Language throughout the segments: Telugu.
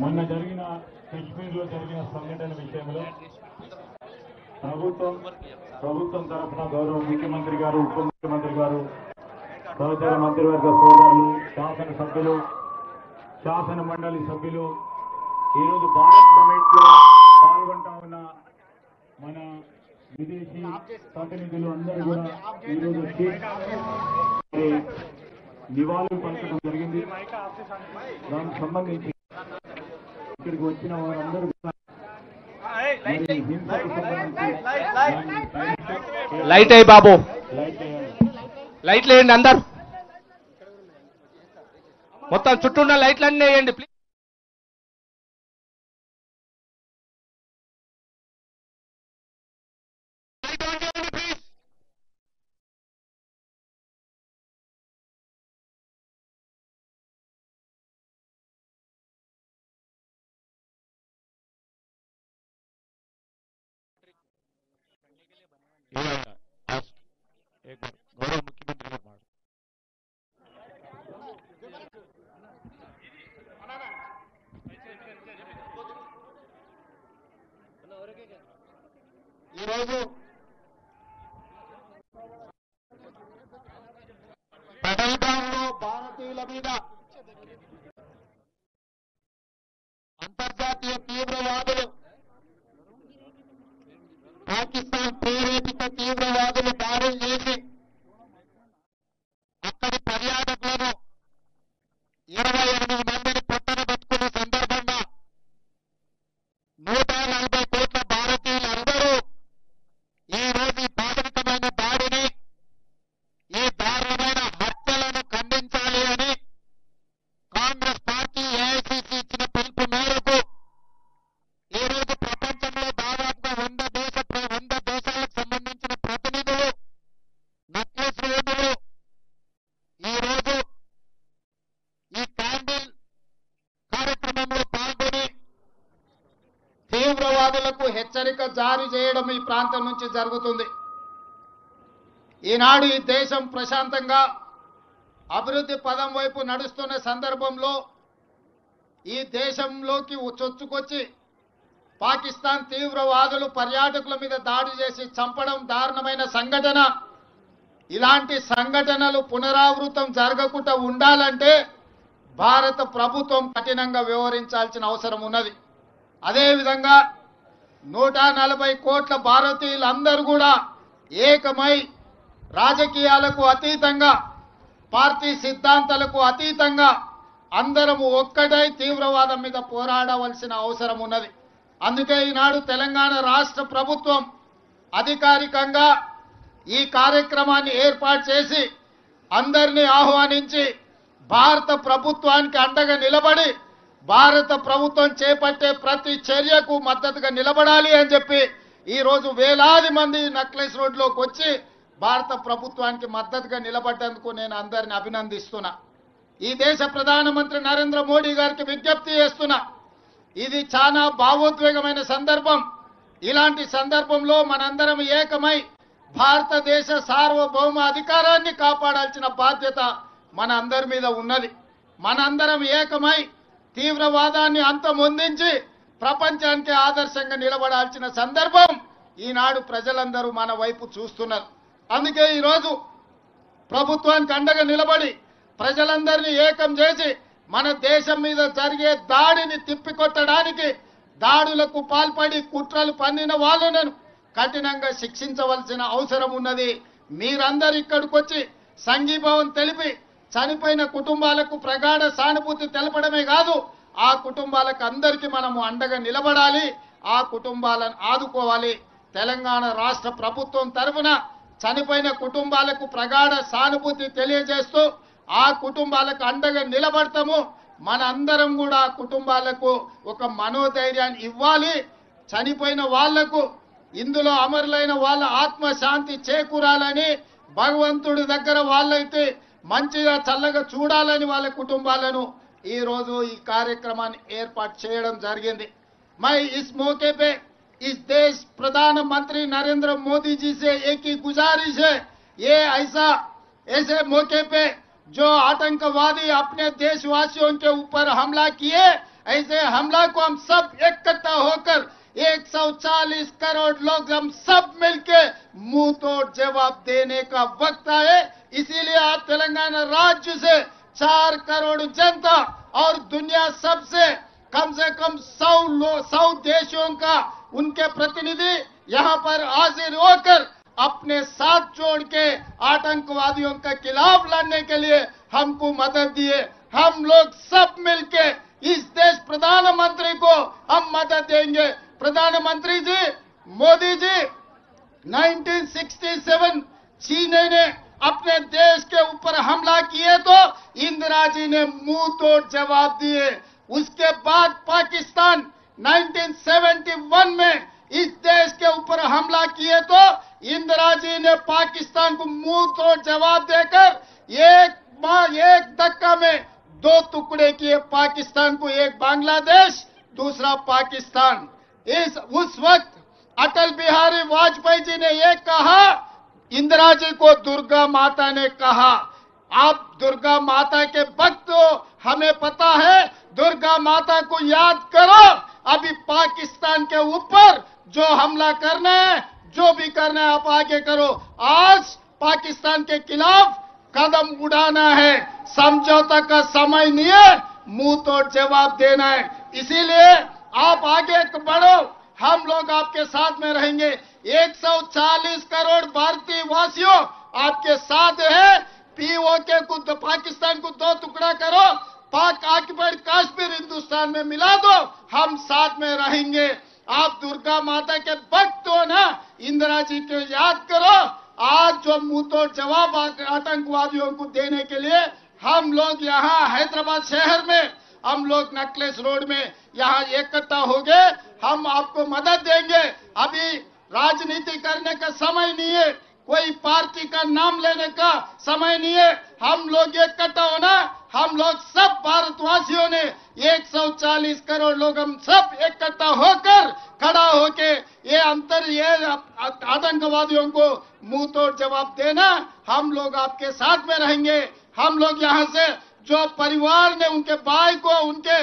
మొన్న జరిగిన కశ్మీర్లో జరిగిన సంఘటన విషయంలో ప్రభుత్వం తరఫున గౌరవ ముఖ్యమంత్రి గారు, ఉప ముఖ్యమంత్రి గారు, సహచర మంత్రివర్గ సోదరులు, శాసనసభ్యులు, శాసన మండలి సభ్యులు, ఈరోజు భారత్ సమిట్ లో పాల్గొంటా ఉన్న మన విదేశీ ప్రతినిధులు అందరూ కూడా ఈరోజు నివాళులు పలకడం జరిగింది. దానికి సంబంధించి ఇక్కడికి వచ్చిన వారందరూ లైట్ అయ్యి బాబు, లైట్లు వేయండి, అందరు మొత్తం చుట్టూ ఉన్న లైట్లన్నీ వేయండి ప్లీజ్. गौरव मुख्यमंत्री పహల్గాంలో భారతీయుల మీద అంతర్జాతీయ తీవ్రవాదులు, పాకిస్తాన్ ప్రేరేపిత తీవ్రవాదులు దాడులు చేసి అక్కడి పర్యాటకులను 28 మందిని పొట్టన పెట్టుకున్న సందర్భంగా 140 కోట్ల భారతీయులందరూ ఈ రోజు ఈ పాశవికమైన దాడిని, ఈ దారుణమైన హత్యలను ఖండించాలి అని కాంగ్రెస్ పార్టీ ఏఐసిసి ఇచ్చిన పిలుపు మేరకు ఈ రోజు ప్రపంచంలో దాదాపుగా 100 దేశాలకు సంబంధించిన ప్రతినిధులు నక్లెస్ రోడ్డులో ఈ రోజు ఈ క్యాండిల్ కార్యక్రమంలో పాల్గొని తీవ్రవాదులకు హెచ్చరిక జారీ చేయడం ఈ ప్రాంతం నుంచి జరుగుతుంది. ఈనాడు ఈ దేశం ప్రశాంతంగా అభివృద్ధి పదం వైపు నడుస్తున్న సందర్భంలో ఈ దేశంలోకి చొచ్చుకొచ్చి పాకిస్తాన్ తీవ్రవాదులు పర్యాటకుల మీద దాడి చేసి చంపడం దారుణమైన సంఘటన. ఇలాంటి సంఘటనలు పునరావృతం జరగకుండా ఉండాలంటే భారత ప్రభుత్వం కఠినంగా వ్యవహరించాల్సిన అవసరం ఉన్నది. అదేవిధంగా 140 కోట్ల భారతీయులందరూ కూడా ఏకమై రాజకీయాలకు అతీతంగా, పార్టీ సిద్ధాంతాలకు అతీతంగా అందరము ఒక్కటై తీవ్రవాదం మీద పోరాడవలసిన అవసరం ఉన్నది. అందుకే ఈనాడు తెలంగాణ రాష్ట్ర ప్రభుత్వం అధికారికంగా ఈ కార్యక్రమాన్ని ఏర్పాటు చేసి అందరినీ ఆహ్వానించి భారత ప్రభుత్వానికి అండగా నిలబడి భారత ప్రభుత్వం చేపట్టే ప్రతి చర్యకు మద్దతుగా నిలబడాలి అని చెప్పి ఈ రోజు వేలాది మంది నక్లెస్ రోడ్లోకి వచ్చి భారత ప్రభుత్వానికి మద్దతుగా నిలబడ్డందుకు నేను అందరిని అభినందిస్తున్నా. ఈ దేశ ప్రధానమంత్రి నరేంద్ర మోడీ గారికి విజ్ఞప్తి చేస్తున్నా. ఇది చాలా భావోద్వేగమైన సందర్భం. ఇలాంటి సందర్భంలో మనందరం ఏకమై భారతదేశ సార్వభౌమ అధికారాన్ని కాపాడాల్సిన బాధ్యత మన అందరి మీద ఉన్నది. మనందరం ఏకమై తీవ్రవాదాన్ని అంతమొందించి ప్రపంచానికి ఆదర్శంగా నిలబడాల్సిన సందర్భం ఈనాడు ప్రజలందరూ మన వైపు చూస్తున్నారు. అందుకే ఈరోజు ప్రభుత్వానికి అండగా నిలబడి ప్రజలందరినీ ఏకం చేసి మన దేశం మీద జరిగే దాడిని తిప్పికొట్టడానికి, దాడులకు పాల్పడి కుట్రలు పన్నిన వాళ్ళను కఠినంగా శిక్షించవలసిన అవసరం ఉన్నది. మీరందరూ ఇక్కడికి వచ్చి సంఘీభావం తెలిపి చనిపోయిన కుటుంబాలకు ప్రగాఢ సానుభూతి తెలపడమే కాదు, ఆ కుటుంబాలకు అందరికీ మనము అండగా నిలబడాలి, ఆ కుటుంబాలను ఆదుకోవాలి. తెలంగాణ రాష్ట్ర ప్రభుత్వం తరఫున చనిపోయిన కుటుంబాలకు ప్రగాఢ సానుభూతి తెలియజేస్తూ ఆ కుటుంబాలకు అండగా నిలబడతాము. మన అందరం కూడా ఆ కుటుంబాలకు ఒక మనోధైర్యాన్ని ఇవ్వాలి. చనిపోయిన వాళ్లకు, ఇందులో అమరులైన వాళ్ళ ఆత్మశాంతి చేకూరాలని భగవంతుడి దగ్గర వాళ్ళైతే మంచిగా చల్లగా చూడాలని వాళ్ళ కుటుంబాలను ఈ రోజు ఈ కార్యక్రమాన్ని ఏర్పాటు చేయడం జరిగింది. मैं इस मौके पे इस देश प्रधानमंत्री नरेंद्र मोदी जी से एक ही गुजारिश है, ये ऐसे मौके पे जो आतंकवादी अपने देशवासियों के ऊपर हमला किए, ऐसे हमला को हम सब इकट्ठा होकर 140 करोड़ लोग हम सब मिलके मुंह तोड़ जवाब देने का वक्त आए। इसीलिए आज तेलंगाना राज्य से 4 करोड़ जनता और दुनिया सबसे कम से कम 100 देशों का उनके प्रतिनिधि यहाँ पर हाजिर होकर अपने साथ जोड़ के आतंकवादियों के खिलाफ लड़ने के लिए हमको मदद दिए। हम लोग सब मिलके इस देश प्रधानमंत्री को हम मदद देंगे। प्रधानमंत्री जी मोदी जी 1967 चीन ने अपने देश के ऊपर हमला किए तो इंदिरा जी ने मुंह तोड़ जवाब दिए। उसके बाद पाकिस्तान 1971 में इस देश के ऊपर हमला किए तो इंदिरा जी ने पाकिस्तान को मुंह तोड़ जवाब देकर एक धक्का में 2 टुकड़े किए पाकिस्तान को, एक बांग्लादेश दूसरा पाकिस्तान। उस वक्त अटल बिहारी वाजपेयी जी ने ये कहा, इंदिरा जी को दुर्गा माता ने कहा, आप दुर्गा माता के भक्त हो, हमें पता है, दुर्गा माता को याद करो। अभी पाकिस्तान के ऊपर जो हमला करना है, जो भी करना है आप आगे करो। आज पाकिस्तान के खिलाफ कदम उड़ाना है, समझौता का समय नहीं है, मुंह तोड़ जवाब देना है। इसीलिए आप आगे बढ़ो, हम लोग आपके साथ में रहेंगे। 140 करोड़ भारतीय वासियों आपके साथ है। पीओके को पाकिस्तान को 2 टुकड़ा करो, पाक ऑक्युपाइड कश्मीर हिंदुस्तान में मिला दो, हम साथ में रहेंगे। आप दुर्गा माता के भक्त हो ना, इंदिरा जी को याद करो। आज जो मुंह तोड़ जवाब आतंकवादियों को देने के लिए हम लोग यहाँ हैदराबाद शहर में, हम लोग नेकलेस रोड में यहाँ इकट्ठा हो गए। हम आपको मदद देंगे। अभी राजनीति करने का समय नहीं है, कोई पार्टी का नाम लेने का समय नहीं है। हम लोग इकट्ठा होना, हम लोग सब भारतवासियों ने 140 करोड़ लोग हम सब इकट्ठा होकर खड़ा होके ये आतंकवादियों को मुंह तोड़ जवाब देना। हम लोग आपके साथ में रहेंगे। हम लोग यहाँ से जो परिवार ने उनके भाई को, उनके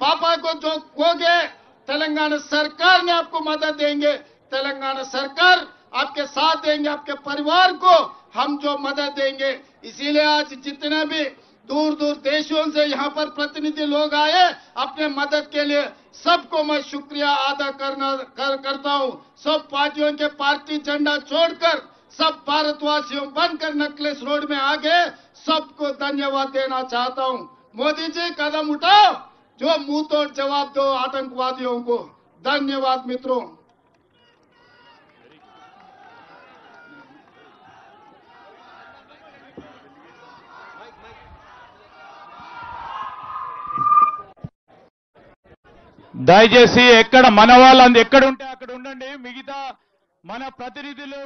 पापा को जो खो गए, तेलंगाना सरकार ने आपको मदद देंगे। तेलंगाना सरकार आपके साथ देंगे, आपके परिवार को हम जो मदद देंगे। इसीलिए आज जितने भी दूर दूर देशों से यहाँ पर प्रतिनिधि लोग आए अपने मदद के लिए, सबको मैं शुक्रिया अदा करता हूँ। सब पार्टियों के पार्टी झंडा छोड़कर सब भारतवासियों बनकर नेकलेस रोड में आ गए, सबको धन्यवाद देना चाहता हूँ। मोदी जी कदम उठाओ, जो मुंह तोड़ जवाब दो आतंकवादियों को। धन्यवाद मित्रों। దయచేసి ఎక్కడ మన వాళ్ళందరూ ఎక్కడ ఉంటే అక్కడ ఉండండి. మిగతా మన ప్రతినిధులు